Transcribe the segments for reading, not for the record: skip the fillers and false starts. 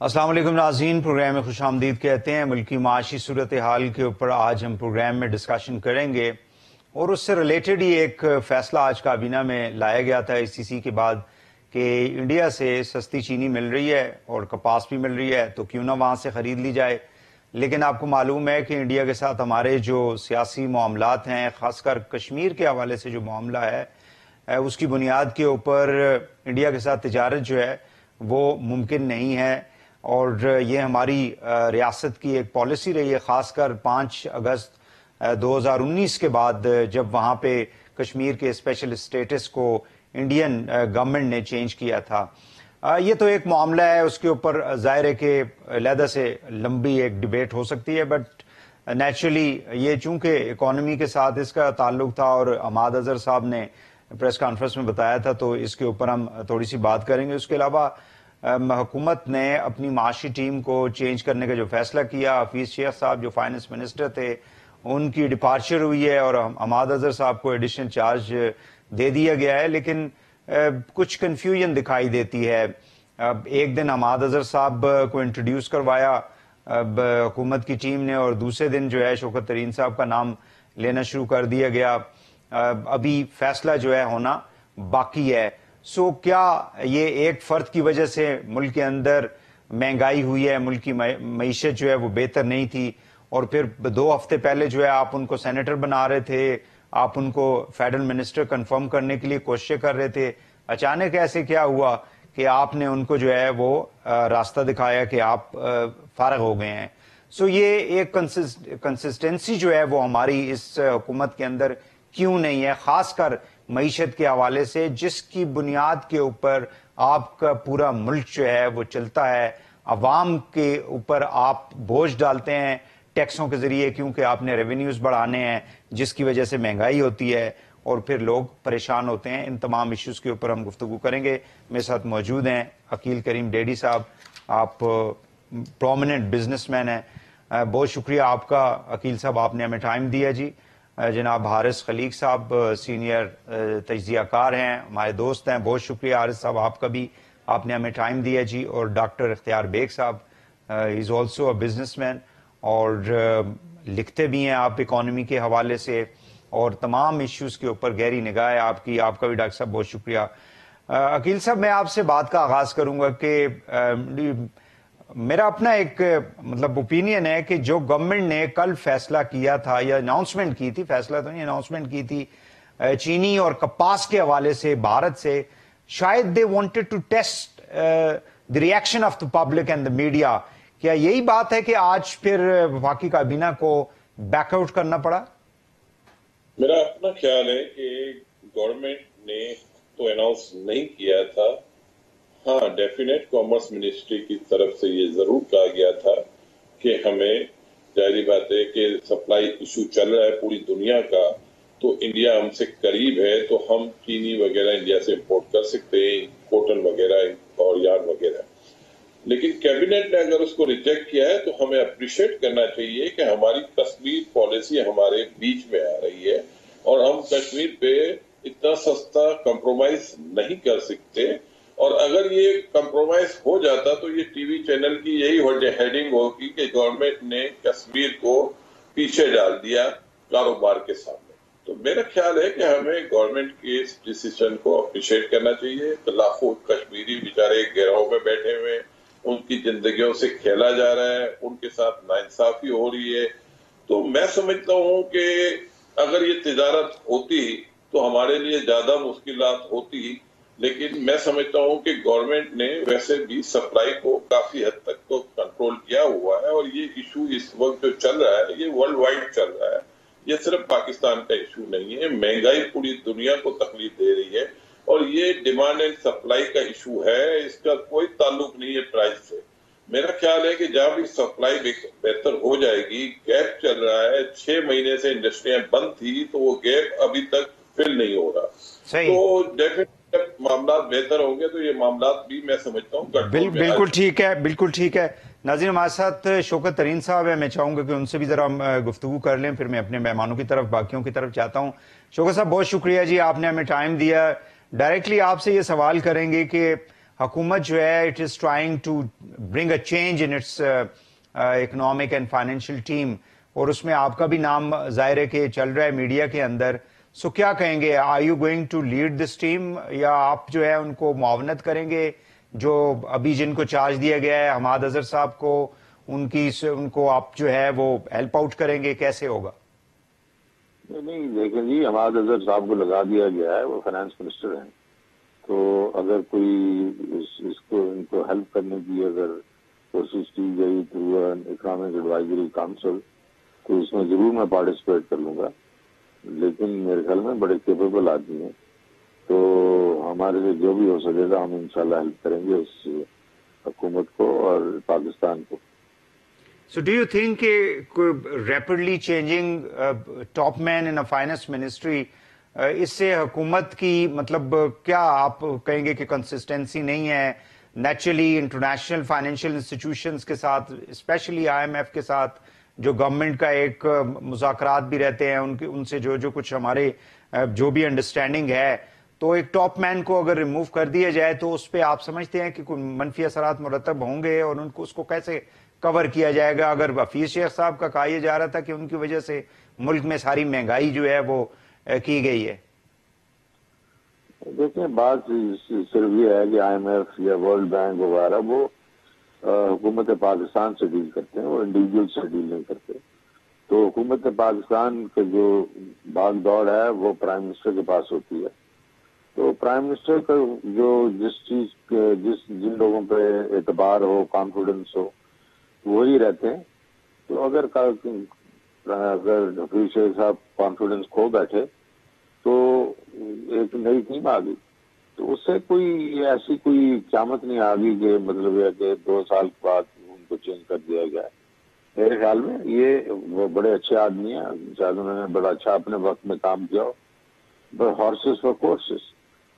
السلام علیکم ناظرین، پروگرام میں خوش آمدید کہتے ہیں۔ ملکی معاشی صورتحال کے اوپر آج ہم پروگرام میں ڈسکشن کریں گے، اور اس سے ریلیٹڈ ہی ایک فیصلہ آج کابینہ میں لایا گیا تھا ICC کے بعد کہ انڈیا سے سستی چینی مل رہی ہے اور کپاس بھی مل رہی ہے، تو کیوں نہ وہاں سے خرید لی جائے۔ لیکن آپ کو معلوم ہے کہ انڈیا کے ساتھ ہمارے جو سیاسی معاملات ہیں، خاص کر کشمیر کے حوالے سے جو معاملہ ہے، اس کی بنیاد کے اوپر انڈیا کے ساتھ تجارت جو ہے وہ ممکن نہیں ہے، اور یہ ہماری ریاست کی ایک پالیسی رہی ہے، خاص کر 5 اگست 2019 کے بعد جب وہاں پہ کشمیر کے اسپیشل اسٹیٹس کو انڈین گورنمنٹ نے چینج کیا تھا۔ یہ تو ایک معاملہ ہے، اس کے اوپر ظاہر ہے کہ علیحدہ سے لمبی ایک ڈیبیٹ ہو سکتی ہے، بٹ نیچرلی یہ چونکہ اکانومی کے ساتھ اس کا تعلق تھا اور عماد اظہر صاحب نے پریس کانفرنس میں بتایا تھا، تو اس کے اوپر ہم تھوڑی سی بات کریں گے۔ اس کے علاوہ حکومت نے اپنی معاشی ٹیم کو چینج کرنے کا جو فیصلہ کیا، حفیظ شیخ صاحب جو فائنانس منسٹر تھے ان کی ڈپارچر ہوئی ہے اور عماد اظہر صاحب کو ایڈیشنل چارج دے دیا گیا ہے، لیکن کچھ کنفیوژن دکھائی دیتی ہے۔ ایک دن عماد اظہر صاحب کو انٹروڈیوس کروایا حکومت کی ٹیم نے، اور دوسرے دن جو ہے شوکت ترین صاحب کا نام لینا شروع کر دیا گیا۔ ابھی فیصلہ جو ہے ہونا باقی ہے۔ سو کیا یہ ایک فرد کی وجہ سے ملک کے اندر مہنگائی ہوئی ہے، ملک کی معیشت جو ہے وہ بہتر نہیں تھی، اور پھر 2 ہفتے پہلے جو ہے آپ ان کو سینیٹر بنا رہے تھے، آپ ان کو فیڈرل منسٹر کنفرم کرنے کے لیے کوششیں کر رہے تھے، اچانک ایسے کیا ہوا کہ آپ نے ان کو جو ہے وہ راستہ دکھایا کہ آپ فارغ ہو گئے ہیں۔ سو یہ ایک کنسسٹنسی جو ہے وہ ہماری اس حکومت کے اندر کیوں نہیں ہے، خاص کر معیشت کے حوالے سے، جس کی بنیاد کے اوپر آپ کا پورا ملک جو ہے وہ چلتا ہے۔ عوام کے اوپر آپ بوجھ ڈالتے ہیں ٹیکسوں کے ذریعے، کیونکہ آپ نے ریونیوز بڑھانے ہیں، جس کی وجہ سے مہنگائی ہوتی ہے اور پھر لوگ پریشان ہوتے ہیں۔ ان تمام ایشوز کے اوپر ہم گفتگو کریں گے۔ میرے ساتھ موجود ہیں عقیل کریم ڈیڈی صاحب، آپ پرومیننٹ بزنس مین ہیں۔ بہت شکریہ آپ کا عقیل صاحب، آپ نے ہمیں ٹائم دیا جی۔ جناب حارث خلیق صاحب سینئر تجزیہ کار ہیں، ہمارے دوست ہیں، بہت شکریہ حارث صاحب آپ کا بھی، آپ نے ہمیں ٹائم دیا جی۔ اور ڈاکٹر اختیار بیگ صاحب، is also a business man, اور لکھتے بھی ہیں آپ اکانومی کے حوالے سے، اور تمام ایشوز کے اوپر گہری نگاہ ہے آپ کی۔ آپ کا بھی ڈاکٹر صاحب بہت شکریہ۔ عقیل صاحب، میں آپ سے بات کا آغاز کروں گا کہ میرا اپنا ایک اوپینین ہے کہ جو گورنمنٹ نے کل فیصلہ کیا تھا یا اناؤنسمنٹ کی تھی، فیصلہ تو نہیں، اناؤنسمنٹ کی تھی چینی اور کپاس کے حوالے سے بھارت سے، شاید they wanted to test the reaction of the public and the media. کیا یہی بات ہے کہ آج پھر وفاقی کابینہ کو بیک آؤٹ کرنا پڑا؟ میرا اپنا خیال ہے کہ گورنمنٹ نے تو اناؤنس نہیں کیا تھا، ہاں ڈیفینیٹ کامرس منسٹری کی طرف سے یہ ضرور کہا گیا تھا کہ ہمیں ظاہری بات ہے کہ سپلائی ایشو چل رہا ہے پوری دنیا کا، تو انڈیا ہم سے قریب ہے تو ہم چینی وغیرہ انڈیا سے امپورٹ کر سکتے ہیں، کوٹن وغیرہ اور یارن وغیرہ۔ لیکن کیبنٹ نے اگر اس کو ریجیکٹ کیا ہے تو ہمیں اپریشیٹ کرنا چاہیے کہ ہماری کشمیر پالیسی ہمارے بیچ میں آ رہی ہے، اور ہم کشمیر پہ اتنا سستا کمپرومائز نہیں کر سکتے۔ اور اگر یہ کمپرومائز ہو جاتا تو یہ ٹی وی چینل کی یہی ہیڈنگ ہوگی کہ گورنمنٹ نے کشمیر کو پیچھے ڈال دیا کاروبار کے سامنے۔ تو میرا خیال ہے کہ ہمیں گورنمنٹ کے اس ڈیسیژن کو اپریشیٹ کرنا چاہیے۔ لاکھوں کشمیری بیچارے گھروں میں بیٹھے ہوئے، ان کی زندگیوں سے کھیلا جا رہا ہے، ان کے ساتھ ناانصافی ہو رہی ہے۔ تو میں سمجھتا ہوں کہ اگر یہ تجارت ہوتی تو ہمارے لیے زیادہ مشکلات ہوتی، لیکن میں سمجھتا ہوں کہ گورنمنٹ نے ویسے بھی سپلائی کو کافی حد تک تو کنٹرول کیا ہوا ہے، اور یہ ایشو اس وقت جو چل رہا ہے یہ ورلڈ وائڈ چل رہا ہے، یہ صرف پاکستان کا ایشو نہیں ہے۔ مہنگائی پوری دنیا کو تکلیف دے رہی ہے، اور یہ ڈیمانڈ اینڈ سپلائی کا ایشو ہے، اس کا کوئی تعلق نہیں ہے پرائز سے۔ میرا خیال ہے کہ جہاں بھی سپلائی بہتر ہو جائے گی، گیپ چل رہا ہے، 6 مہینے سے انڈسٹریاں بند تھی تو وہ گیپ ابھی تک فل نہیں ہو رہا، تو ڈیفینیٹلی جب معاملات بہتر ہوں گے تو یہ معاملات بھی میں سمجھتا ہوں کنٹرول میں بالکل ٹھیک ہے، بالکل ٹھیک ہے۔ ناظرین، ہمارے ساتھ شوکت ترین صاحب ہے، میں چاہوں گا کہ ان سے بھی ذرا ہم گفتگو کر لیں، پھر میں اپنے مہمانوں کی طرف، باقیوں کی طرف جاتا ہوں۔ شوکت صاحب بہت شکریہ جی، آپ نے ہمیں ٹائم دیا۔ ڈائریکٹلی آپ سے یہ سوال کریں گے کہ حکومت جو ہے it is trying to bring a change in its economic and financial team, اور اس میں آپ کا بھی نام ظاہر ہے کہ چل رہا ہے میڈیا کے اندر. سو کیا کہیں گے, are you going to lead this team, یا آپ جو ہے ان کو معاونت کریں گے جو ابھی جن کو چارج دیا گیا ہے حماد اظہر صاحب کو, ان کو آپ جو ہے وہ ہیلپ آؤٹ کریں گے, کیسے ہوگا؟ نہیں دیکھیں جی, حماد اظہر صاحب کو لگا دیا گیا ہے, وہ فائنانس منسٹر ہیں, تو اگر کوئی اس کو ان کو ہیلپ کرنے کی اگر کوشش کی گئی تھرو اکنامک ایڈوائزری کاؤنسل تو اس میں ضرور میں پارٹیسپیٹ کر لوں گا, لیکن میرے خیال میں بڑے کیپیبل آدمی ہیں, تو ہمارے لیے جو بھی ہو سکے گا ہم انشاءاللہ ہیلپ کریں گے اس حکومت کو اور پاکستان کو. So do you think rapidly changing top man in a finance ministry اس سے حکومت کی مطلب کیا آپ کہیں گے کہ کنسسٹنسی نہیں ہے؟ نیچرلی انٹرنیشنل فائنینشیل انسٹیٹیوشنز کے ساتھ, اسپیشلی IMF کے ساتھ جو گورنمنٹ کا ایک مذاکرات بھی رہتے ہیں, ان سے جو کچھ ہمارے جو بھی انڈرسٹینڈنگ ہے, تو ایک ٹاپ مین کو اگر ریموو کر دیا جائے تو اس پہ آپ سمجھتے ہیں کہ کوئی منفی اثرات مرتب ہوں گے, اور ان کو اس کو کیسے کور کیا جائے گا؟ اگر حفیظ شیخ صاحب کا کہا یہ جا رہا تھا کہ ان کی وجہ سے ملک میں ساری مہنگائی جو ہے وہ کی گئی ہے. دیکھیں بات صرف یہ ہے کہ IMF یا ورلڈ بینک وغیرہ وہ حکومت پاکستان سے ڈیل کرتے ہیں, وہ انڈیویجول سے ڈیل نہیں کرتے. تو حکومت پاکستان کے جو بھاگ دوڑ ہے وہ پرائم منسٹر کے پاس ہوتی ہے. تو پرائم منسٹر کا جو جن لوگوں پہ اعتبار ہو, کانفیڈنس ہو, وہی رہتے ہیں. تو اگر حفیظ شیخ صاحب کانفیڈنس کھو بیٹھے تو ایک نئی ٹیم آ گئی, تو اس سے کوئی ایسی کوئی قیامت نہیں آ گئی کہ مطلب یہ کہ 2 سال کے بعد ان کو چینج کر دیا گیا ہے. میرے خیال میں یہ وہ بڑے اچھے آدمی ہیں, شاید انہوں نے بڑا اچھا اپنے وقت میں کام کیا ہو, بٹ ہارسز فار کورسز.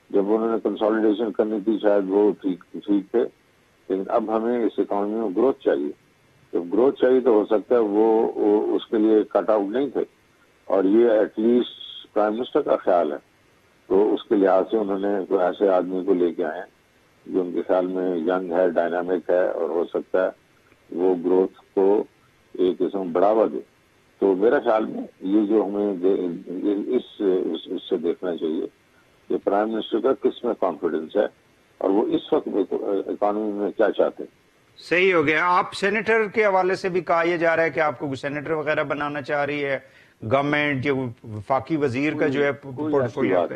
جب انہوں نے کنسالیڈیشن کرنی تھی شاید وہ ٹھیک تھے, لیکن اب ہمیں اس اکانومی میں گروتھ چاہیے. جب گروتھ چاہیے تو ہو سکتا ہے وہ اس کے لیے کٹ آؤٹ نہیں تھے, اور یہ ایٹ لیسٹ پرائم منسٹر کا خیال ہے. تو اس کے لحاظ سے انہوں نے کوئی ایسے آدمی کو لے کے آئے ہیں جو ان کے خیال میں ینگ ہے, ڈائنامک ہے, اور ہو سکتا ہے وہ گروتھ کو ایک قسم بڑھاوا دے. تو میرا خیال میں یہ جو ہمیں اس سے دیکھنا چاہیے کہ پرائم منسٹر کا کس میں کانفیڈنس ہے اور وہ اس وقت اکانومی میں کیا چاہتے ہیں. صحیح ہو گیا. آپ سینیٹر کے حوالے سے بھی کہا یہ جا رہا ہے کہ آپ کو سینیٹر وغیرہ بنانا چاہ رہی ہے گورنمنٹ, جو وفاقی وزیر کا جو ہے پورٹ فولیو کا.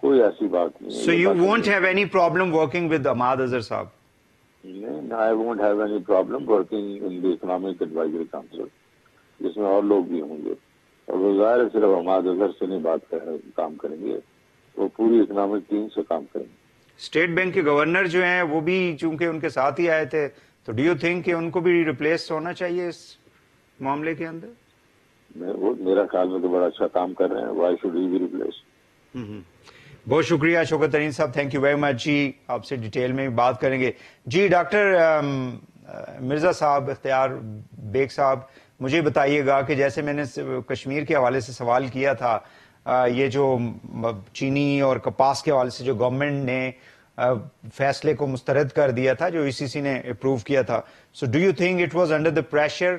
کوئی ایسی بات نہیں. So you won't have any problem working with Ahmad Azhar صاحب? No, I won't have any problem working in the Economic Advisory Council, جس میں اور لوگ بھی ہوں گے, اور وہ ظاہر ہے صرف احمد اظہر سے نہیں کام کریں گے, وہ پوری اکنامک ٹیم سے کام کریں گے. اسٹیٹ بینک کے گورنر جو ہیں وہ بھی چونکہ ان کے ساتھ ہی آئے تھے, تو ڈو یو تھنک کہ ان کو بھی ریپلیس ہونا چاہیے اس معاملے کے اندر؟ وہ میرا خیال میں تو بڑا اچھا کام کر رہے ہیں. Why should he be replace. بہت شکریہ Shaukat Tareen sahab, thank you very much ji. آپ سے ڈیٹیل میں بھی بات کریں گے. جی ڈاکٹر مرزا صاحب, اختیار بیگ صاحب, مجھے بتائیے گا کہ جیسے میں نے کشمیر کے حوالے سے سوال کیا تھا, یہ جو چینی اور کپاس کے حوالے سے جو گورنمنٹ نے فیصلے کو مسترد کر دیا تھا, جو ECC نے اپروو کیا تھا, so do you think it was under the pressure,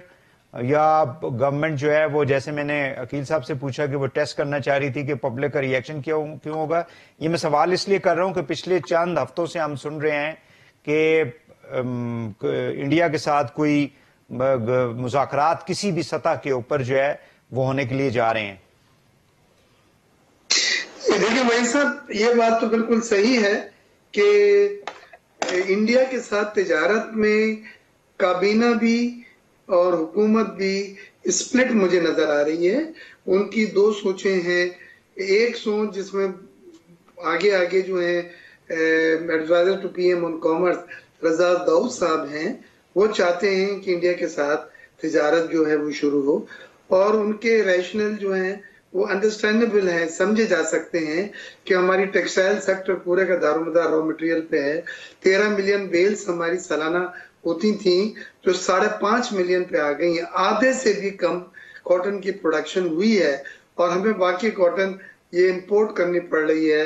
یا گورنمنٹ جو ہے وہ, جیسے میں نے عقیل صاحب سے پوچھا کہ وہ ٹیسٹ کرنا چاہ رہی تھی کہ پبلک کا ریئیکشن کیوں ہوگا. یہ میں سوال اس لیے کر رہا ہوں کہ پچھلے چند ہفتوں سے ہم سن رہے ہیں کہ انڈیا کے ساتھ کوئی مذاکرات کسی بھی سطح کے اوپر جو ہے وہ ہونے کے لیے جا رہے ہیں. دیکھیے بھائی صاحب, یہ بات تو بالکل صحیح ہے کہ انڈیا کے ساتھ تجارت میں کابینہ بھی اور حکومت بھی اسپلٹ مجھے نظر آ رہی ہے. ان کی 2 سوچیں ہیں. ایک سوچ جس میں آگے جو ہیں adviser to PM on commerce Raza Dawood صاحب ہیں, وہ چاہتے ہیں کہ انڈیا کے ساتھ تجارت جو ہے وہ شروع ہو, اور ان کے ریشنل جو ہیں وہ انڈرسٹینڈیبل ہیں, سمجھے جا سکتے ہیں کہ ہماری ٹیکسٹائل سیکٹر پورے کا دارومدار را مٹیریل پہ ہے. 13 ملین بیلز ہماری سالانہ ہوتی تھیں جو 5.5 ملین پہ آ گئی ہیں. آدھے سے بھی کم کاٹن کی پروڈکشن ہوئی ہے, اور ہمیں باقی کاٹن یہ امپورٹ کرنی پڑ رہی ہے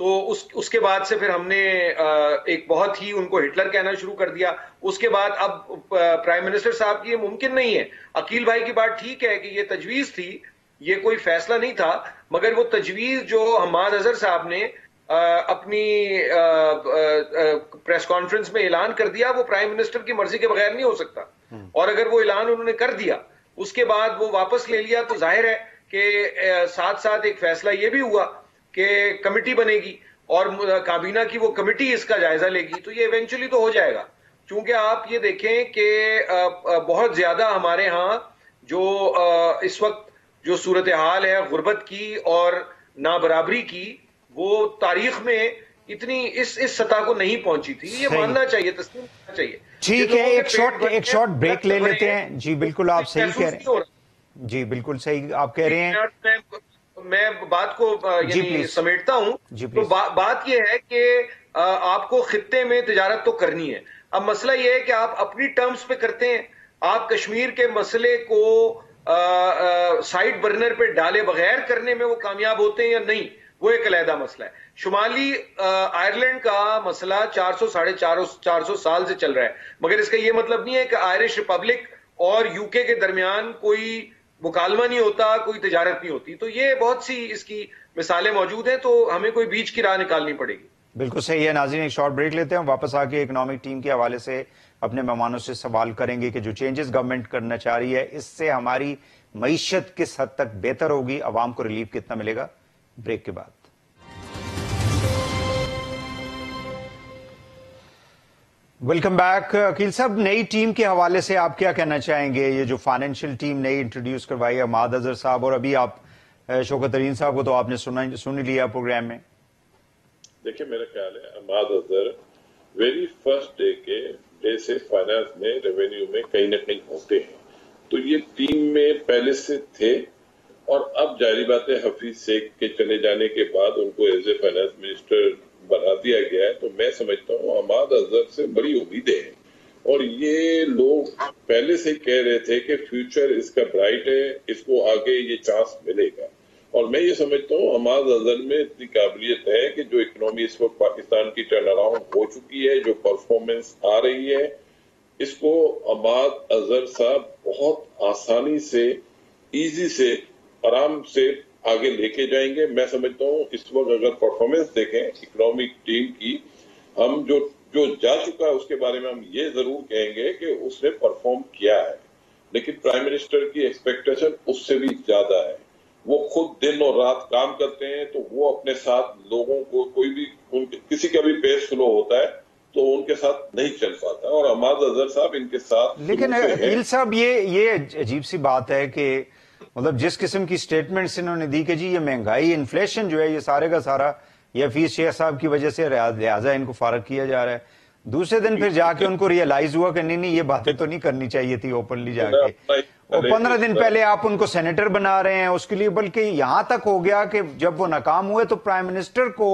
تو اس کے بعد سے پھر ہم نے ایک بہت ہی ان کو ہٹلر کہنا شروع کر دیا. اس کے بعد اب پرائم منسٹر صاحب کی یہ ممکن نہیں ہے. عقیل بھائی کی بات ٹھیک ہے کہ یہ تجویز تھی, یہ کوئی فیصلہ نہیں تھا, مگر وہ تجویز جو حماد اظہر صاحب نے اپنی پریس کانفرنس میں اعلان کر دیا, وہ پرائم منسٹر کی مرضی کے بغیر نہیں ہو سکتا. اور اگر وہ اعلان انہوں نے کر دیا, اس کے بعد وہ واپس لے لیا, تو ظاہر ہے کہ ساتھ ساتھ ایک فیصلہ یہ بھی ہوا کہ کمیٹی بنے گی اور کابینہ کی وہ کمیٹی اس کا جائزہ لے گی, تو یہ ایونچولی تو ہو جائے گا. چونکہ آپ یہ دیکھیں کہ بہت زیادہ ہمارے ہاں جو اس وقت جو صورتحال ہے غربت کی اور نابرابری کی, وہ تاریخ میں اتنی اس سطح کو نہیں پہنچی تھی. یہ ماننا چاہیے, تسلیم کرنا چاہیے. ٹھیک ہے, ایک شارٹ بریک لے لیتے ہیں. جی بالکل آپ صحیح کہہ رہے ہیں, جی بالکل صحیح آپ کہہ رہے ہیں. میں بات کو یعنی سمیٹتا ہوں. تو بات یہ ہے کہ آپ کو خطے میں تجارت تو کرنی ہے. اب مسئلہ یہ ہے کہ آپ اپنی ٹرمز پہ کرتے ہیں, آپ کشمیر کے مسئلے کو سائیڈ برنر پہ ڈالے بغیر کرنے میں وہ کامیاب ہوتے ہیں یا نہیں, وہ ایک علیحدہ مسئلہ ہے. شمالی آئرلینڈ کا مسئلہ 400 سال سے چل رہا ہے, مگر اس کا یہ مطلب نہیں ہے کہ آئرش ریپبلک اور یو کے درمیان کوئی مکالمہ نہیں ہوتا, کوئی تجارت نہیں ہوتی. تو یہ بہت سی اس کی مثالیں موجود ہیں, تو ہمیں کوئی بیچ کی راہ نکالنی پڑے گی. بالکل صحیح ہے. ناظرین ایک شارٹ بریک لیتے ہیں, واپس آ کے اکنامک ٹیم کے حوالے سے اپنے مہمانوں سے سوال کریں گے کہ جو چینجز گورنمنٹ کرنا چاہ رہی ہے اس سے ہماری معیشت کس حد تک بہتر ہوگی, عوام کو ریلیف کتنا ملے گا. بریک کے بعد ویلکم بیک. عقیل صاحب, نئی ٹیم کے حوالے سے آپ کیا کہنا چاہیں گے؟ یہ جو فائنینشیل ٹیم نئی انٹروڈیوس کروائی ہے, حماد اظہر صاحب, اور ابھی آپ شوکت ترین صاحب کو تو آپ نے سن لیا پروگرام میں. دیکھیں میرا خیال ہے Hammad Azhar very first day سے فائنانس میں ریونیو میں کہیں نہ کہیں ہوتے ہیں, تو یہ ٹیم میں پہلے سے تھے. اور اب ظاہری بات ہے حفیظ شیخ کے چلے جانے کے بعد ان کو ایز اے فائنانس منسٹر بنا دیا گیا ہے. تو میں سمجھتا ہوں حماد اظہر سے بڑی امیدیں ہیں, اور یہ لوگ پہلے سے کہہ رہے تھے کہ فیوچر اس کا برائٹ ہے, اس کو آگے یہ چانس ملے گا. اور میں یہ سمجھتا ہوں حماد اظہر میں اتنی قابلیت ہے کہ جو اکنومی اس وقت پاکستان کی ٹرن اراؤنڈ ہو چکی ہے, جو پرفارمنس آ رہی ہے, اس کو حماد اظہر صاحب بہت آسانی سے, ایزی سے, آرام سے آگے لے کے جائیں گے. میں سمجھتا ہوں اس وقت اگر پرفارمنس دیکھیں اکنامک ٹیم کی, ہم جو جا چکا ہے اس کے بارے میں ہم یہ ضرور کہیں گے کہ اس نے پرفارم کیا ہے, لیکن پرائم منسٹر کی ایکسپیکٹیشن اس سے بھی زیادہ ہے. وہ خود دن اور رات کام کرتے ہیں, تو وہ اپنے ساتھ لوگوں کو کوئی بھی کسی کا بھی پیش فلو ہوتا ہے تو ان کے ساتھ نہیں چل پاتا, اور حماد اظہر صاحب ان کے ساتھ. لیکن عقیل صاحب یہ عجیب سی بات ہے کہ مطلب جس قسم کی سٹیٹمنٹس انہوں نے دی کہ جی یہ مہنگائی انفلیشن جو ہے یہ سارے کا سارا یہ حفیظ شیخ صاحب کی وجہ سے لہٰذا ان کو فارغ کیا جا رہا ہے, دوسرے دن پھر جا کے ان کو ریئلائز ہوا کہ نہیں یہ باتیں تو نہیں کرنی چاہیے تھی اوپنلی جا کے, اور 15 دن پہلے آپ ان کو سینیٹر بنا رہے ہیں اس کے لیے. بلکہ یہاں تک ہو گیا کہ جب وہ ناکام ہوئے تو پرائم منسٹر کو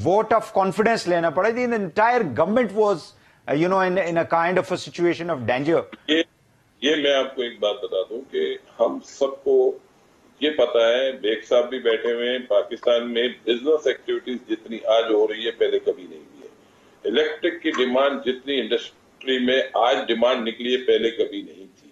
ووٹ آف کانفیڈنس لینا پڑا. The entire government was in a kind of a situation of danger. یہ میں آپ کو ایک بات بتا دوں کہ ہم سب کو یہ پتا ہے, بیگ صاحب بھی بیٹھے ہوئے ہیں, پاکستان میں بزنس ایکٹیویٹیز جتنی آج ہو رہی ہے پہلے کبھی نہیں ہوئی ہے. الیکٹرک کی ڈیمانڈ جتنی انڈسٹری میں آج ڈیمانڈ نکلی ہے پہلے کبھی نہیں تھی,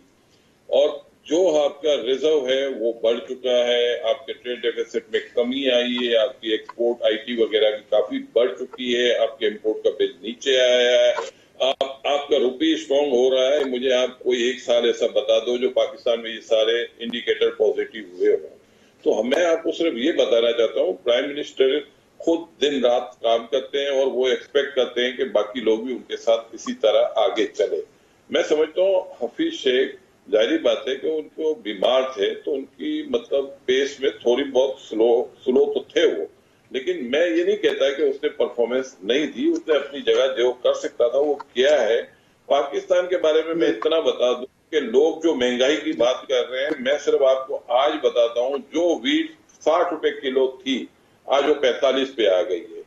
اور جو آپ کا ریزرو ہے وہ بڑھ چکا ہے, آپ کے ٹریڈ ڈیفیسٹ میں کمی آئی ہے, آپ کی ایکسپورٹ آئی ٹی وغیرہ کی کافی بڑھ چکی ہے, آپ کے امپورٹ کا بل نیچے آیا ہے, آپ کا روپی اسٹرانگ ہو رہا ہے. مجھے آپ کوئی ایک سال ایسا بتا دو جو پاکستان میں یہ سارے انڈیکیٹر پازیٹیو ہوئے ہوں. تو میں آپ کو صرف یہ بتانا چاہتا ہوں پرائم منسٹر خود دن رات کام کرتے ہیں, اور وہ ایکسپیکٹ کرتے ہیں کہ باقی لوگ بھی ان کے ساتھ اسی طرح آگے چلے. میں سمجھتا ہوں حفیظ شیخ ظاہری بات ہے کہ ان کو بیمار تھے تو ان کی مطلب پیس میں تھوڑی بہت سلو تو تھے وہ, لیکن میں یہ نہیں کہتا کہ اس نے پرفارمنس نہیں دی, اس نے اپنی جگہ جو کر سکتا تھا وہ کیا ہے. پاکستان کے بارے میں اتنا بتا دوں کہ لوگ جو مہنگائی کی بات کر رہے ہیں, میں صرف آپ کو آج بتاتا ہوں جو ویٹ 60 روپے کلو تھی آج وہ 45 پہ آ گئی ہے,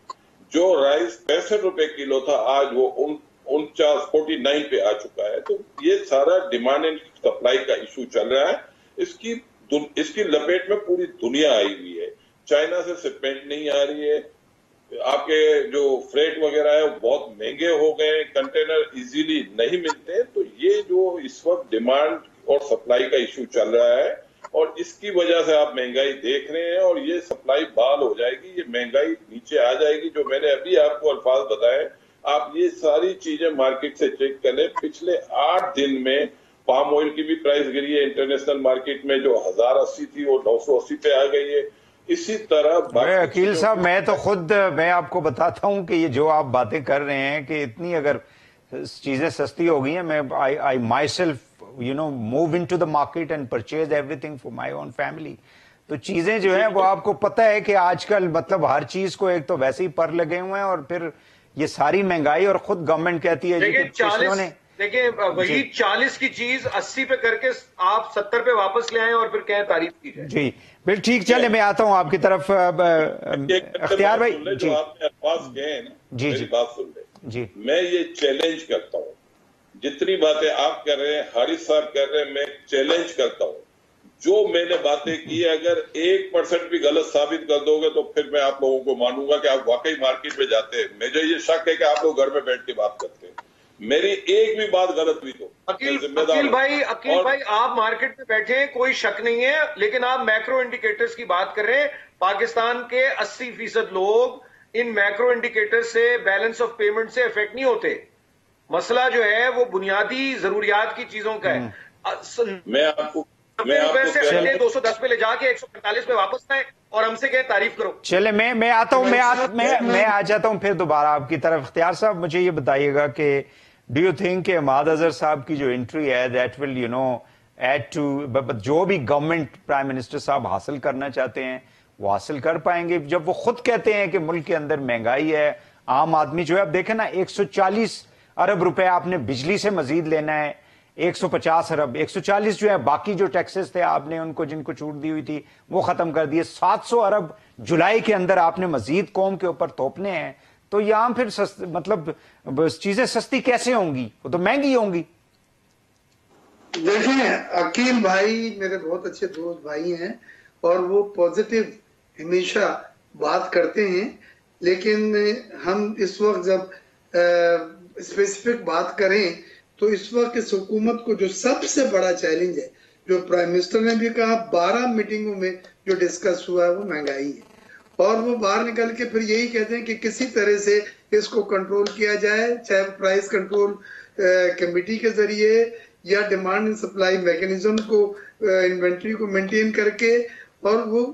جو رائس 65 روپے کلو تھا آج وہ 49 پہ آ چکا ہے. تو یہ سارا ڈیمانڈ اینڈ سپلائی کا ایشو چل رہا ہے. اس کی لپیٹ میں پوری دنیا آئی ہوئی ہے. چائنا سے سپمنٹ نہیں آ رہی ہے, آپ کے جو فریٹ وغیرہ ہے وہ بہت مہنگے ہو گئے, کنٹینر ایزیلی نہیں ملتے. تو یہ جو اس وقت ڈیمانڈ اور سپلائی کا ایشو چل رہا ہے, اور اس کی وجہ سے آپ مہنگائی دیکھ رہے ہیں, اور یہ سپلائی بحال ہو جائے گی, یہ مہنگائی نیچے آ جائے گی. جو میں نے ابھی آپ کو الفاظ بتائے, آپ یہ ساری چیزیں مارکیٹ سے چیک کر لیں. پچھلے 8 دن میں پام آئل کی بھی پرائس گری ہے انٹرنیشنل مارکیٹ میں, جو 1080 تھی وہ 980 پہ آ گئی ہے. اسی طرح عقیل صاحب, میں آپ کو بتاتا ہوں کہ یہ جو آپ باتیں کر رہے ہیں کہ اتنی اگر چیزیں سستی ہو گئی ہیں, میں I myself move into the market and purchase everything for my own family. تو چیزیں جو ہیں وہ آپ کو پتہ ہے کہ آج کل مطلب ہر چیز کو ایک تو ویسے ہی پر لگے ہوئے ہیں, اور پھر یہ ساری مہنگائی, اور خود گورنمنٹ کہتی ہے دیکھیں وہی 40 کی چیز 80 پہ کر کے آپ 70 پہ واپس لے آئیں اور پھر کہیں تعریف کی جائے. جی بل ٹھیک, چلے میں آتا ہوں آپ کی طرف. اختیار بھائی, جو آپ نے الفاظ کہے ہیں نا, میری بات سن لیں. جی, میں یہ چیلنج کرتا ہوں, جتنی باتیں آپ کر رہے ہیں, حارث صاحب کر رہے ہیں, میں چیلنج کرتا ہوں. جو میں نے باتیں کی, اگر 1% بھی غلط ثابت کر دو گے تو پھر میں آپ لوگوں کو مانوں گا کہ آپ واقعی مارکیٹ میں جاتے ہیں. مجھے یہ شک ہے کہ آپ لوگ گھر میں بیٹھ کے بات کرتے ہیں. میری ایک بھی بات غلط ہوئی تو عقیل بھائی آپ مارکیٹ میں بیٹھے ہیں, کوئی شک نہیں ہے, لیکن آپ میکرو انڈیکیٹرز کی بات کر رہے ہیں. پاکستان کے 80% لوگ ان میکرو انڈیکیٹر سے, بیلنس آف پیمنٹ سے افیکٹ نہیں ہوتے. مسئلہ جو ہے وہ بنیادی ضروریات کی چیزوں کا ہے. میں آپ کو 210 پہ لے جا کے 145 پہ واپس آئے اور ہم سے کہیں تعریف کرو. چلے میں آتا ہوں, میں آ جاتا ہوں پھر دوبارہ آپ کی طرف. اختیار صاحب, مجھے یہ بتائیے گا کہ ڈو یو تھنک کہ عماد اظہر صاحب کی جو انٹری ہے دیٹ ول ایڈ ٹو جو بھی گورنمنٹ پرائم منسٹر صاحب حاصل کرنا چاہتے ہیں وہ حاصل کر پائیں گے, جب وہ خود کہتے ہیں کہ ملک کے اندر مہنگائی ہے, عام آدمی جو ہے, اب دیکھیں نا 140 ارب روپے آپ نے بجلی سے مزید لینا ہے, 150 ارب, 140 جو ہے باقی جو ٹیکسز تھے آپ نے ان کو جن کو چھوٹ دی ہوئی تھی وہ ختم کر دیے, 700 ارب جولائی کے اندر آپ نے مزید قوم کے اوپر تھوپنے ہیں. تو یہاں پھر مطلب چیزیں سستی کیسے ہوں گی, وہ تو مہنگی ہوں گی. دیکھیں عقیل بھائی میرے بہت اچھے دوست بھائی ہیں, اور وہ پوزیٹیو ہمیشہ بات کرتے ہیں, لیکن ہم اس وقت جب اسپیسیفک بات کریں تو اس وقت اس حکومت کو جو سب سے بڑا چیلنج ہے, جو پرائم منسٹر نے بھی کہا, 12 میٹنگوں میں جو ڈسکس ہوا ہے وہ مہنگائی ہے. اور وہ باہر نکل کے پھر یہی کہتے ہیں کہ کسی طرح سے اس کو کنٹرول کیا جائے, چاہے پرائس کنٹرول کمیٹی کے ذریعے یا ڈیمانڈ اینڈ سپلائی میکینزم کو, انوینٹری کو مینٹین کر کے, اور وہ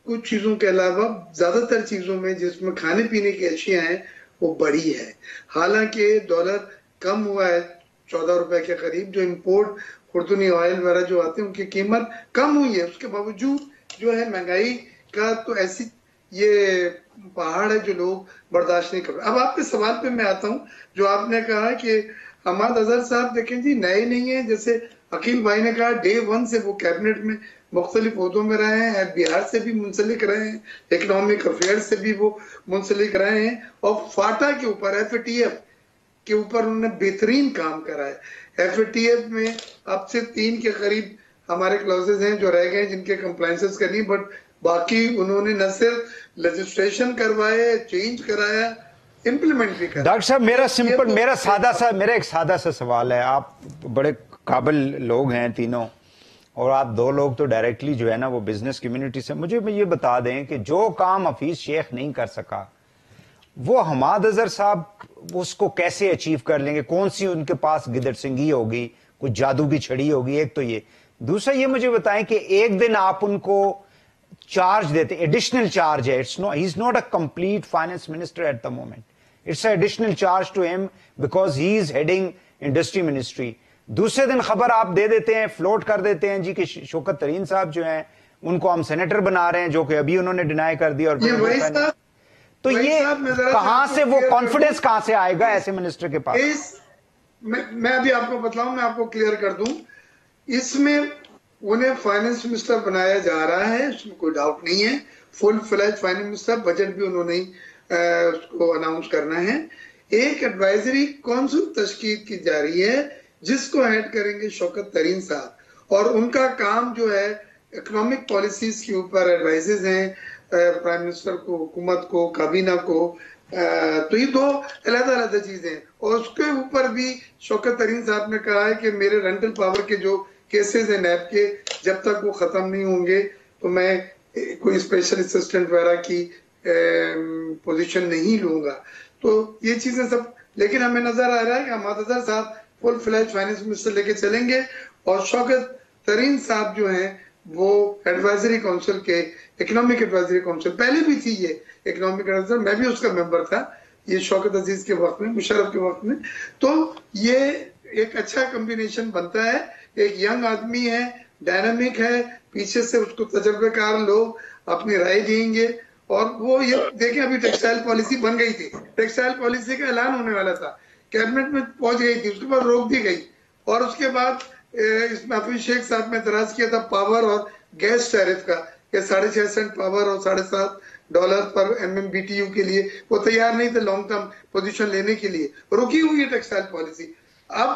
کچھ چیزوں کے علاوہ زیادہ تر چیزوں میں جس میں کھانے پینے کی اشیاء ہیں وہ بڑی ہے. حالانکہ ڈالر کم ہوا ہے 14 روپے کے قریب, جو امپورٹ خوردنی آئل وغیرہ جو آتے ہیں ان کی قیمت کم ہوئی ہے, اس کے باوجود جو ہے مہنگائی کا تو ایسی یہ پہاڑ ہے جو لوگ برداشت نہیں کر رہے. اب آپ کے سوال پہ میں آتا ہوں, جو آپ نے کہا کہ عماد اظہر صاحب دیکھیں جی نئے نہیں ہیں, جیسے عقیل بھائی نے کہا ڈے 1 سے وہ کیبنٹ میں مختلف عہدوں میں رہے ہیں, بہار سے بھی منسلک رہے ہیں, اکنامک افیئر سے بھی وہ منسلک رہے ہیں, اور فاٹا کے اوپر FATF کے اوپر انہوں نے بہترین کام کرا ہے. FATF میں اب سے 3 کے قریب ہمارے کلوزز ہیں جو رہ گئے جن کے کمپلائنسز کرنی, بٹ باقی انہوں نے نہ صرف لیجسلیشن کروائے, چینج کرایا, امپلیمنٹ بھی کرایا. ڈاکٹر صاحب میرا ایک سادہ سا سوال ہے, آپ بڑے قابل لوگ ہیں تینوں, اور آپ 2 لوگ تو ڈائریکٹلی جو ہے نا وہ بزنس کمیونٹی سے, مجھے یہ بتا دیں کہ جو کام حفیظ شیخ نہیں کر سکا وہ عماد اظہر صاحب اس کو کیسے اچیو کر لیں گے؟ کون سی ان کے پاس گدڑ سنگھی ہوگی, کوئی جادو کی چھڑی ہوگی؟ ایک تو یہ. دوسرا یہ مجھے بتائیں کہ ایک دن آپ ان کو چارج دیتے, ایڈیشنل چارج ہے, he is not a complete finance minister at the moment, it's a additional charge to him because he is heading industry ministry. دوسرے دن خبر آپ دے دیتے ہیں, فلوٹ کر دیتے ہیں جی کہ شوکت ترین صاحب جو ہیں ان کو ہم سینیٹر بنا رہے ہیں, جو کہ ابھی انہوں نے ڈینائی کر دیا. اور تو یہ کہاں سے وہ کانفیڈنس کہاں سے آئے گا ایسے منسٹر کے پاس؟ میں ابھی آپ کو بتلاؤں, میں آپ کو کلیئر کر دوں, اس میں انہیں فائنانس منسٹر بنایا جا رہا ہے, اس میں کوئی ڈاؤٹ نہیں ہے, فل فلیج فائنانس منسٹر, بجٹ بھی انہوں نے اس کو اناؤنس کرنا ہے. ایک ایڈوائزری کونسل تشکیل کی جا رہی ہے جس کو ہیڈ کریں گے شوکت ترین صاحب, اور ان کا کام جو ہے اکنامک پالیسیز کے اوپر ایڈوائزز ہیں, پرائم منسٹر کو, حکومت کو, کابینہ کو. تو یہ دو علیحدہ علیحدہ چیزیں ہیں. اور اس کے اوپر بھی شوکت ترین صاحب نے کہا ہے کہ میرے رینٹل پاور کے جو کیسز ہیں نیب کے, جب تک وہ ختم نہیں ہوں گے تو میں کوئی اسپیشل اسسٹنٹ وغیرہ کی پوزیشن نہیں لوں گا. تو یہ چیزیں سب, لیکن ہمیں نظر آ رہا ہے کہ حماد اظہر صاحب فل فلیج فائنانس منسٹر لے کے چلیں گے, اور شوکت ترین صاحب جو ہیں وہ ایڈوائزری کونسل کے, اکنامک ایڈوائزری کونسل, پہلے بھی تھی یہ اکنامک ایڈوائزر, میں بھی اس کا ممبر تھا یہ شوکت عزیز کے وقت میں, مشرف کے وقت میں. تو یہ ایک اچھا کمبینیشن بنتا ہے. ایک ینگ آدمی ہے, ڈائنامک ہے, پیچھے سے اس کو تجربے کار لوگ اپنی رائے دیں گے. اور وہ یہ دیکھیں ابھی ٹیکسٹائل پالیسی بن گئی تھی, ٹیکسٹائل پالیسی کا اعلان ہونے والا تھا, کیبنٹ میں پہنچ گئی تھی, اس کے بعد روک دی گئی. اور اس کے بعد اس میں حفیظ شیخ صاحب نے اعتراض کیا تھا پاور اور گیس ٹیرف کا, کہ 6.5 سینٹ پاور اور $7.5 پر MMBTU کے لیے وہ تیار نہیں تھے لانگ ٹرم پوزیشن لینے کے لیے. رکی ہوئی ہے ٹیکسٹائل پالیسی. اب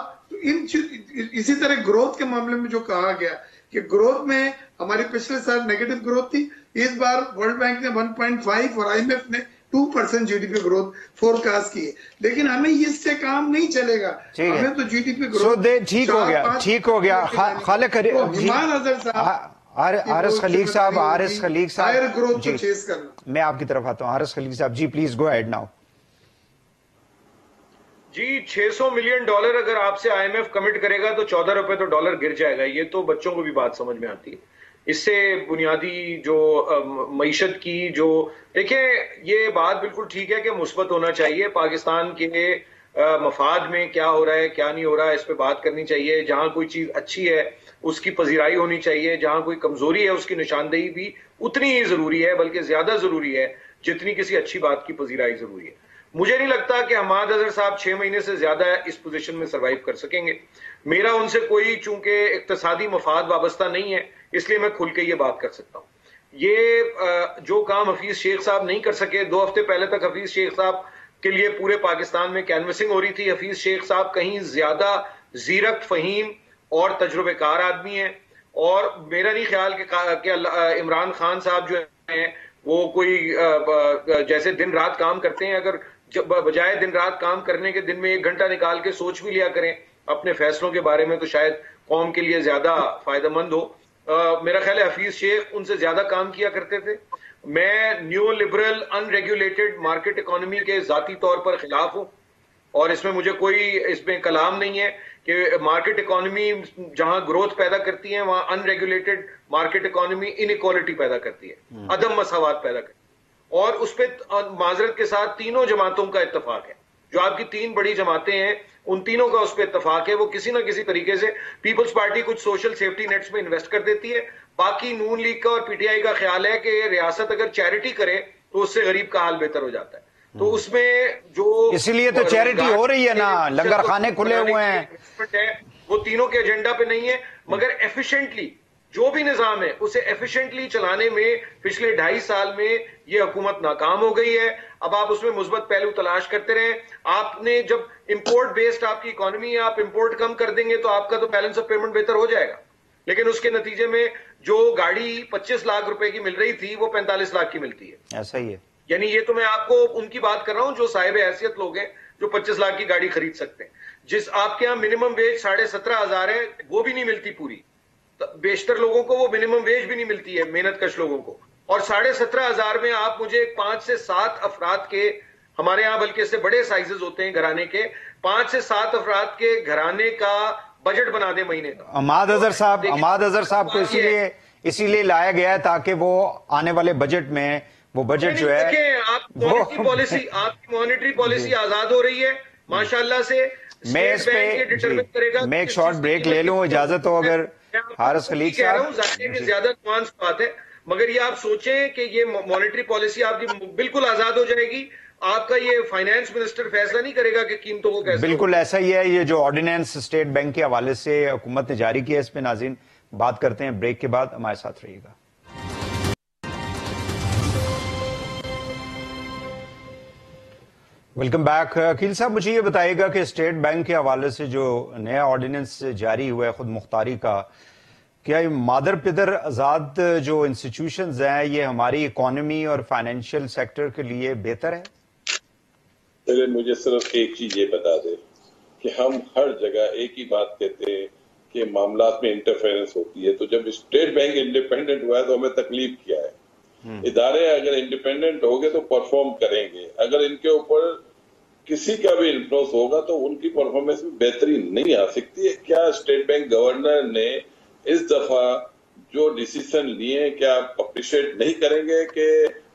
اسی طرح گروتھ کے معاملے میں جو کہا گیا کہ گروتھ میں ہماری پچھلے سال نیگیٹو گروتھ تھی, اس بار ورلڈ بینک نے 1.5 اور IMF نے 2% GDP گروتھ فورکاسٹ کی ہے. لیکن ہمیں اس سے کام نہیں چلے گا, ہمیں تو GDP گروتھ ٹھیک ہو گیا. خالق حماد اظہر صاحب, حارث خلیق صاحب ہائر گروتھ کو چیز کرنا. میں آپ کی طرف آتا ہوں. حارث خلیق صاحب جی پلیز گو ہیڈ ناؤ. جی $600 ملین اگر آپ سے IMF کمٹ کرے گا تو $14 تو ڈالر گر جائے گا. یہ تو بچوں کو بھی بات سمجھ میں آتی ہے. اس سے بنیادی جو معیشت کی جو دیکھیں, یہ بات بالکل ٹھیک ہے کہ مثبت ہونا چاہیے. پاکستان کے مفاد میں کیا ہو رہا ہے کیا نہیں ہو رہا ہے اس پہ بات کرنی چاہیے. جہاں کوئی چیز اچھی ہے اس کی پذیرائی ہونی چاہیے, جہاں کوئی کمزوری ہے اس کی نشاندہی بھی اتنی ہی ضروری ہے, بلکہ زیادہ ضروری ہے جتنی کسی اچھی بات کی پذیرائی ضروری ہے. مجھے نہیں لگتا کہ حماد اظہر صاحب 6 مہینے سے زیادہ اس پوزیشن میں سروائیو کر سکیں گے. میرا ان سے کوئی چونکہ اقتصادی مفاد وابستہ نہیں ہے, اس لیے میں کھل کے یہ بات کر سکتا ہوں. یہ جو کام حفیظ شیخ صاحب نہیں کر سکے, 2 ہفتے پہلے تک حفیظ شیخ صاحب کے لیے پورے پاکستان میں کینوسنگ ہو رہی تھی. حفیظ شیخ صاحب کہیں زیادہ زیرک, فہیم اور تجربے کار آدمی ہیں, اور میرا نہیں خیال کہ عمران خان صاحب جو ہیں وہ کوئی جیسے دن رات کام کرتے ہیں, اگر بجائے دن رات کام کرنے کے دن میں 1 گھنٹہ نکال کے سوچ بھی لیا کریں اپنے فیصلوں کے بارے میں, تو شاید قوم کے لیے زیادہ فائدہ مند ہو. میرا خیال ہے حفیظ شیخ ان سے زیادہ کام کیا کرتے تھے. میں نیو لبرل ان ریگولیٹڈ مارکیٹ اکانومی کے ذاتی طور پر خلاف ہوں, اور اس میں مجھے کوئی اس میں کلام نہیں ہے کہ مارکیٹ اکانومی جہاں گروتھ پیدا کرتی ہے وہاں unregulated market economy inequality پیدا کرتی ہے, عدم مساوات پیدا کرتی ہے. اور اس پہ معذرت کے ساتھ تینوں جماعتوں کا اتفاق ہے, جو آپ کی 3 بڑی جماعتیں ہیں ان تینوں کا اس پہ اتفاق ہے. وہ کسی نہ کسی طریقے سے پیپلز پارٹی کچھ سوشل سیفٹی نیٹس میں انویسٹ کر دیتی ہے. باقی نون لیگ کا اور PTI کا خیال ہے کہ ریاست اگر چیریٹی کرے تو اس سے غریب کا حال بہتر ہو جاتا ہے. تو اس میں جو اسی لیے تو چیریٹی ہو رہی ہے نا, لنگر خانے کھلے ہوئے ہیں, وہ تینوں کے ایجنڈا پہ نہیں ہے. مگر ایفیشنٹلی جو بھی نظام ہے اسے ایفیشنٹلی چلانے میں پچھلے 2.5 سال میں یہ حکومت ناکام ہو گئی ہے. اب آپ اس میں مثبت پہلو تلاش کرتے رہیں. آپ نے جب امپورٹ بیسڈ آپ کی اکانومی ہے, آپ امپورٹ کم کر دیں گے تو آپ کا تو بیلنس آف پیمنٹ بہتر ہو جائے گا. لیکن اس کے نتیجے میں جو گاڑی 25 لاکھ روپے کی مل رہی تھی وہ 45 لاکھ کی ملتی ہے. ایسا ہی ہے. یعنی یہ تو میں آپ کو ان کی بات کر رہا ہوں جو صاحب حیثیت لوگ ہیں جو 25 لاکھ کی گاڑی خرید سکتے ہیں. جس آپ کے ہاں منیمم ویج 17,500 ہے وہ بھی نہیں ملتی پوری. بیشتر لوگوں کو وہ منیمم ویج بھی نہیں ملتی ہے, محنت کش لوگوں کو. اور 17,500 میں آپ مجھے 5 سے 7 افراد کے, ہمارے ہاں بلکہ اس سے بڑے سائزز ہوتے ہیں گھرانے کے, 5 سے 7 افراد کے گھرانے کا بجٹ بنا دیں مہینے کا. حماد اظہر صاحب کو اسی لیے لایا گیا ہے تاکہ وہ آنے والے بجٹ میں وہ بجٹ جو ہے آپ کی مانیٹری پالیسی آزاد ہو رہی ہے ماشاءاللہ سے. میں اس پہ میں ایک شارٹ بریک لے لوں, اجازت ہو اگر. حارث خلیق صاحب زیادہ نوانس بات ہے, مگر یہ آپ سوچیں کہ یہ مانیٹری پالیسی آپ کی بالکل آزاد ہو جائے گی. آپ کا یہ فائنانس منسٹر فیصلہ نہیں کرے گا کہ قیمتوں کو کیسے. بالکل ایسا ہی ہے. یہ جو آرڈیننس اسٹیٹ بینک کے حوالے سے حکومت نے جاری کیا, اس پہ ناظرین بات کرتے ہیں بریک کے بعد. ہمارے ساتھ رہیے گا. Welcome back. عقیل صاحب مجھے یہ بتائیے گا کہ اسٹیٹ بینک کے حوالے سے جو نیا آرڈیننس جاری ہوا ہے خود مختاری کا, کیا یہ مادر پدر آزاد جو انسٹیٹیوشنز ہیں یہ ہماری اکانومی اور فائنینشیل سیکٹر کے لیے بہتر ہے؟ پہلے مجھے صرف ایک چیز یہ بتا دے کہ ہم ہر جگہ ایک ہی بات کہتے ہیں کہ معاملات میں انٹرفیرنس ہوتی ہے، تو جب اسٹیٹ بینک انڈیپینڈنٹ ہوا ہے تو ہمیں تکلیف کیا ہے؟ ادارے اگر انڈیپینڈنٹ ہو گے تو پرفارم کریں گے، اگر ان کے اوپر کسی کا بھی انفلوئنس ہوگا تو ان کی پرفارمنس میں بہتری نہیں آ سکتی ہے۔ کیا اسٹیٹ بینک گورنر نے اس دفعہ جو ڈیسیزن لیے ہیں کیا آپ اپریشیٹ نہیں کریں گے کہ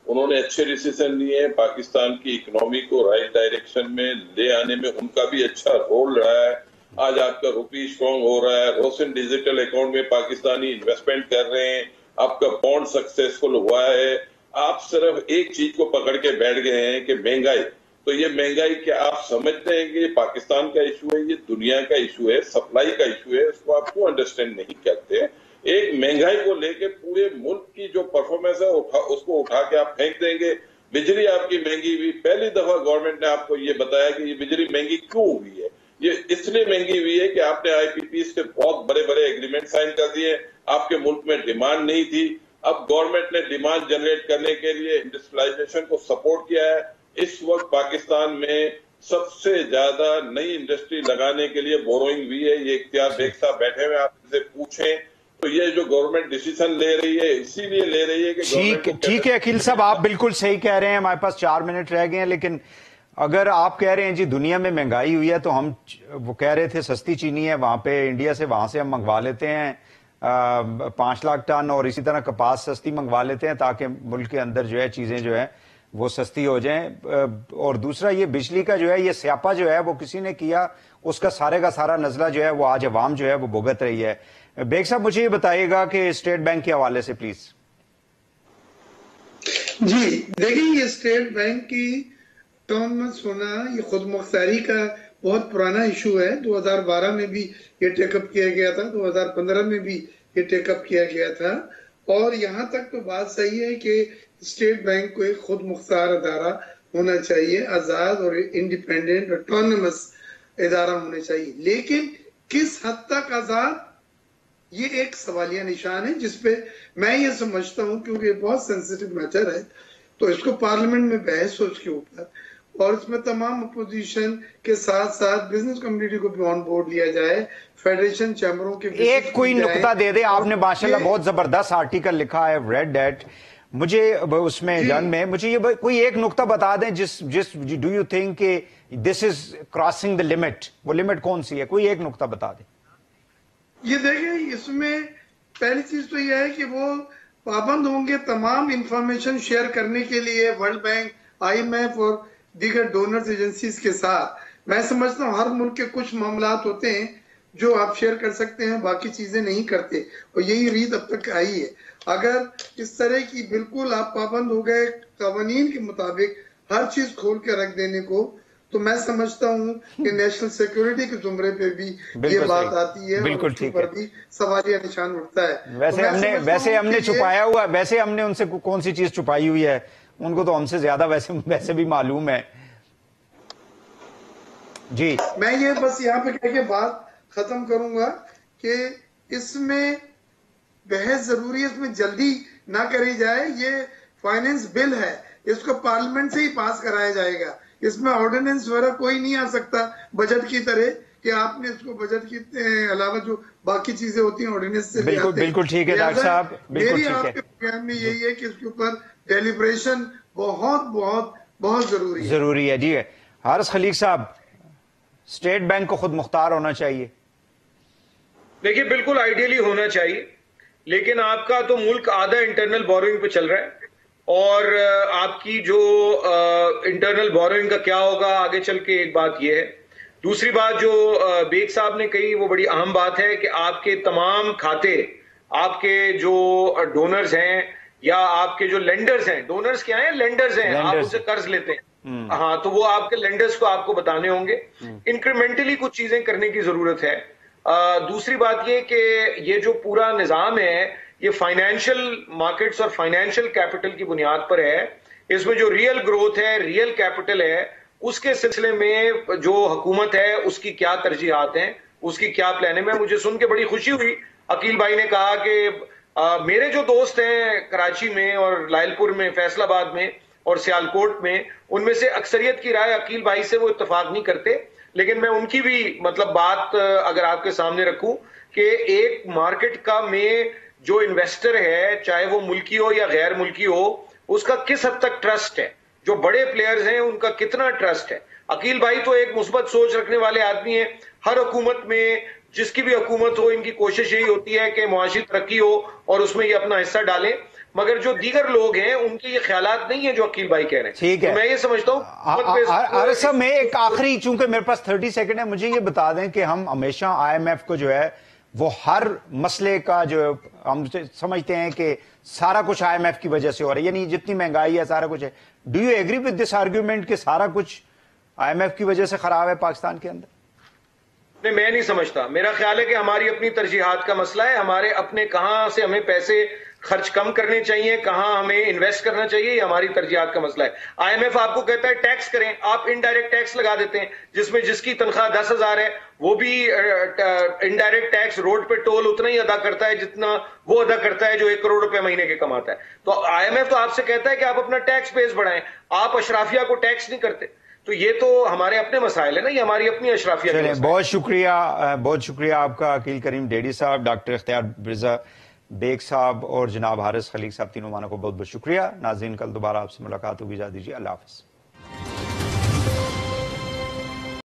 انہوں نے اچھے ڈیسیزن لیے ہیں، پاکستان کی اکنومی کو رائٹ ڈائریکشن میں لے آنے میں ان کا بھی اچھا رول رہا ہے؟ آج آپ کا روپی اسٹرانگ ہو رہا ہے، روشن ڈیجیٹل اکاؤنٹ میں پاکستانی انویسٹمنٹ کر رہے ہیں، آپ کا بانڈ سکسیسفل ہوا ہے، آپ صرف ایک چیز کو پکڑ کے بیٹھ گئے ہیں کہ مہنگائی۔ تو یہ مہنگائی کیا آپ سمجھتے ہیں کہ یہ پاکستان کا ایشو ہے، یہ دنیا کا ایشو ہے، سپلائی کا ایشو ہے؟ اس کو آپ کیوں انڈرسٹینڈ نہیں کرتے؟ ایک مہنگائی کو لے کے پورے ملک کی جو پرفارمنس ہے اس کو اٹھا کے آپ پھینک دیں گے۔ بجلی آپ کی مہنگی ہوئی، پہلی دفعہ گورنمنٹ نے آپ کو یہ بتایا کہ یہ بجلی مہنگی کیوں ہوئی ہے۔ یہ اس لیے مہنگی ہوئی ہے کہ آپ نے آئی پی پی سے بہت بڑے بڑے ایگریمنٹ سائن کر دیے، آپ کے ملک میں ڈیمانڈ نہیں تھی، اب گورنمنٹ نے ڈیمانڈ جنریٹ کرنے کے لیے انڈسٹریلائزیشن کو سپورٹ کیا ہے۔ اس وقت پاکستان میں سب سے زیادہ نئی انڈسٹری لگانے کے لیے بوروئنگ ہوئی ہے، یہ اختیار بیگ صاحب بیٹھے ہوئے، آپ سے پوچھیں تو یہ جو گورنمنٹ ڈیسیزن لے رہی ہے اسی لیے لے رہی ہے کہ ٹھیک ہے عقیل صاحب، آپ بالکل صحیح کہہ رہے ہیں، ہمارے پاس 4 منٹ رہ گئے ہیں، لیکن اگر آپ کہہ رہے ہیں جی دنیا میں مہنگائی ہوئی ہے تو ہم وہ کہہ رہے تھے سستی چینی ہے وہاں پہ انڈیا سے، وہاں سے ہم منگوا لیتے ہیں 5 لاکھ ٹن، اور اسی طرح کپاس سستی منگوا لیتے ہیں تاکہ ملک کے اندر جو ہے چیزیں جو ہے وہ سستی ہو جائیں۔ اور دوسرا یہ بجلی کا جو ہے یہ سیاپا جو ہے وہ کسی نے کیا، اس کا سارا نزلہ جو ہے وہ آج عوام جو ہے وہ بھگت رہی ہے۔ بیگ صاحب مجھے یہ بتائیے گا کہ اسٹیٹ بینک کے حوالے سے پلیز۔ جی دیکھیں، یہ اسٹیٹ بینک کی ٹرمز ہونا یہ خود مختاری کا بہت پرانا ایشو ہے۔ 2012 میں بھی یہ ٹیک اپ کیا گیا تھا، 2015 میں بھی یہ ٹیک اپ کیا گیا تھا، اور یہاں تک تو بات صحیح ہے کہ اسٹیٹ بینک کو ایک خود مختار ادارہ ہونا چاہیے، آزاد اور انڈیپینڈنٹ آٹونمس ادارہ ہونا چاہیے، لیکن کس حد تک آزاد، یہ ایک سوالیہ نشان ہے جس پہ میں یہ سمجھتا ہوں کیونکہ یہ بہت سینسیٹیو میٹر ہے تو اس کو پارلیمنٹ میں بحث ہو اس کے اوپر، اور اس میں تمام اپوزیشن کے ساتھ ساتھ بزنس کمیونٹی کو بھی آن بورڈ لیا جائے، فیڈریشن چیمبروں کے ایک کوئی نقطہ دے دے، آپ نے ماشاءاللہ بہت زبردست آرٹیکل لکھا ہے، ریڈ دیٹ، مجھے اس میں جنگ میں مجھے یہ کوئی ایک نقطہ بتا دیں جس ڈو یو تھنک کہ دس از کراسنگ دا لمٹ، وہ لمٹ کون سی ہے؟ کوئی ایک نقطہ بتا دیں۔ یہ دیکھیں، اس میں پہلی چیز تو یہ ہے کہ وہ پابند ہوں گے تمام انفارمیشن شیئر کرنے کے لیے World Bank, I M F اور دیگر ڈونرز ایجنسیز کے ساتھ۔ میں سمجھتا ہوں ہر ملک کے کچھ معاملات ہوتے ہیں جو آپ شیئر کر سکتے ہیں، باقی چیزیں نہیں کرتے، اور یہی ریت اب تک آئی ہے۔ اگر اس طرح کی بالکل آپ پابند ہو گئے قوانین کے مطابق ہر چیز کھول کے رکھ دینے کو، تو میں سمجھتا ہوں کہ نیشنل سیکیورٹی کے زمرے پہ بھی یہ بات آتی ہے، اور اس پر بھی سوالیہ نشان اٹھتا ہے۔ ویسے ہم نے چھپایا ہوا، ویسے ہم نے ان سے کون سی چیز چھپائی ہوئی ہے؟ ان کو تو ہم سے زیادہ ویسے بھی معلوم ہے۔ جی میں یہ بس یہاں پہ کہہ کے بات ختم کروں گا کہ اس میں بحث ضروری ہے، اس میں جلدی نہ کری جائے۔ یہ فائنینس بل ہے، اس کو پارلیمنٹ سے ہی پاس کرایا جائے گا، اس میں آرڈیننس وغیرہ کوئی نہیں آ سکتا بجٹ کی طرح کہ آپ نے اس کو بجٹ کے علاوہ جو باقی چیزیں ہوتی ہیں آرڈیننس سے لے آتے ہیں۔ بالکل ٹھیک ہے ڈاکٹر صاحب، بالکل میری ٹھیک آپ ہے۔ کے پروگرام میں یہی ہے کہ اس کے اوپر ڈیلیبریشن بہت بہت بہت ضروری ہے۔ جی حارث خلیق صاحب، اسٹیٹ بینک کو خود مختار ہونا چاہیے؟ دیکھیے بالکل آئیڈیلی ہونا چاہیے، لیکن آپ کا تو ملک آدھا انٹرنل بوروئنگ پہ چل رہا ہے، اور آپ کی جو انٹرنل بوروئنگ کا کیا ہوگا آگے چل کے، ایک بات یہ ہے۔ دوسری بات جو بیگ صاحب نے کہی وہ بڑی اہم بات ہے کہ آپ کے تمام کھاتے، آپ کے جو ڈونرز ہیں یا آپ کے جو لینڈرز ہیں، ڈونرز کیا ہیں؟ لینڈرز ہیں، آپ ان سے قرض لیتے ہیں، ہاں، تو وہ آپ کے لینڈرز کو آپ کو بتانے ہوں گے۔ انکریمنٹلی کچھ چیزیں کرنے کی ضرورت ہے۔ دوسری بات یہ کہ یہ جو پورا نظام ہے یہ فائنینشل مارکیٹس اور فائنینشل کیپٹل کی بنیاد پر ہے۔ اس میں جو ریئل گروتھ ہے، ریئل کیپٹل ہے، اس کے سلسلے میں جو حکومت ہے اس کی کیا ترجیحات ہیں، اس کی کیا پلان ہے۔ میں مجھے سن کے بڑی خوشی ہوئی عقیل بھائی نے کہا کہ میرے جو دوست ہیں کراچی میں اور لائل پور میں، فیصل آباد میں اور سیالکوٹ میں، ان میں سے اکثریت کی رائے عقیل بھائی سے وہ اتفاق نہیں کرتے، لیکن میں ان کی بھی مطلب بات اگر آپ کے سامنے رکھوں کہ ایک مارکیٹ کا میں جو انویسٹر ہے، چاہے وہ ملکی ہو یا غیر ملکی ہو، اس کا کس حد تک ٹرسٹ ہے، جو بڑے پلیئرز ہیں ان کا کتنا ٹرسٹ ہے۔ عقیل بھائی تو ایک مثبت سوچ رکھنے والے آدمی ہیں، ہر حکومت میں جس کی بھی حکومت ہو ان کی کوشش یہی ہوتی ہے کہ معاشی ترقی ہو اور اس میں یہ اپنا حصہ ڈالیں، مگر جو دیگر لوگ ہیں ان کے یہ خیالات نہیں ہیں جو عقیل بھائی کہہ رہے ہیں۔ ٹھیک ہے، میں یہ سمجھتا ہوں عارض صاحب میں ایک آخری، چونکہ میرے پاس 30 سیکنڈ ہے، مجھے یہ بتا دیں کہ ہم ہمیشہ آئی ایم ایف کو جو ہے وہ ہر مسئلے کا جو ہم سمجھتے ہیں کہ سارا کچھ آئی ایم ایف کی وجہ سے ہو رہا ہے، یعنی جتنی مہنگائی ہے سارا کچھ ہے، do you agree with this argument کہ سارا کچھ آئی ایم ایف کی وجہ سے خراب ہے پاکستان کے اندر؟ نہیں، میں نہیں سمجھتا، میرا خیال ہے کہ ہماری اپنی ترجیحات کا مسئلہ ہے، ہمارے اپنے کہاں سے ہمیں پیسے خرچ کم کرنے چاہیے، کہاں ہمیں انویسٹ کرنا چاہیے، یہ ہماری ترجیحات کا مسئلہ ہے۔ آئی ایم ایف آپ کو کہتا ہے ٹیکس کریں، آپ انڈائریکٹ ٹیکس لگا دیتے ہیں، جس میں جس کی تنخواہ 10,000 ہے وہ بھی انڈائریکٹ ٹیکس روڈ پہ ٹول اتنا ہی ادا کرتا ہے جتنا وہ ادا کرتا ہے جو 1 کروڑ روپے مہینے کے کماتا ہے۔ تو آئی ایم ایف تو آپ سے کہتا ہے کہ آپ اپنا ٹیکس بیس بڑھائیں، آپ اشرافیہ کو ٹیکس نہیں کرتے، تو یہ تو ہمارے اپنے مسائل ہیں نا، یہ ہماری اپنی اشرافیہ کے مسائل۔ بہت شکریہ آپ کا عقیل کریم ڈیڈی صاحب، ڈاکٹر اختیار مرزا بیگ صاحب اور جناب حارث خلیق صاحب، تینوں معنی کو بہت بہت شکریہ۔ ناظرین، کل دوبارہ آپ سے ملاقات ہوگی، اجازت دیجیے، اللہ حافظ۔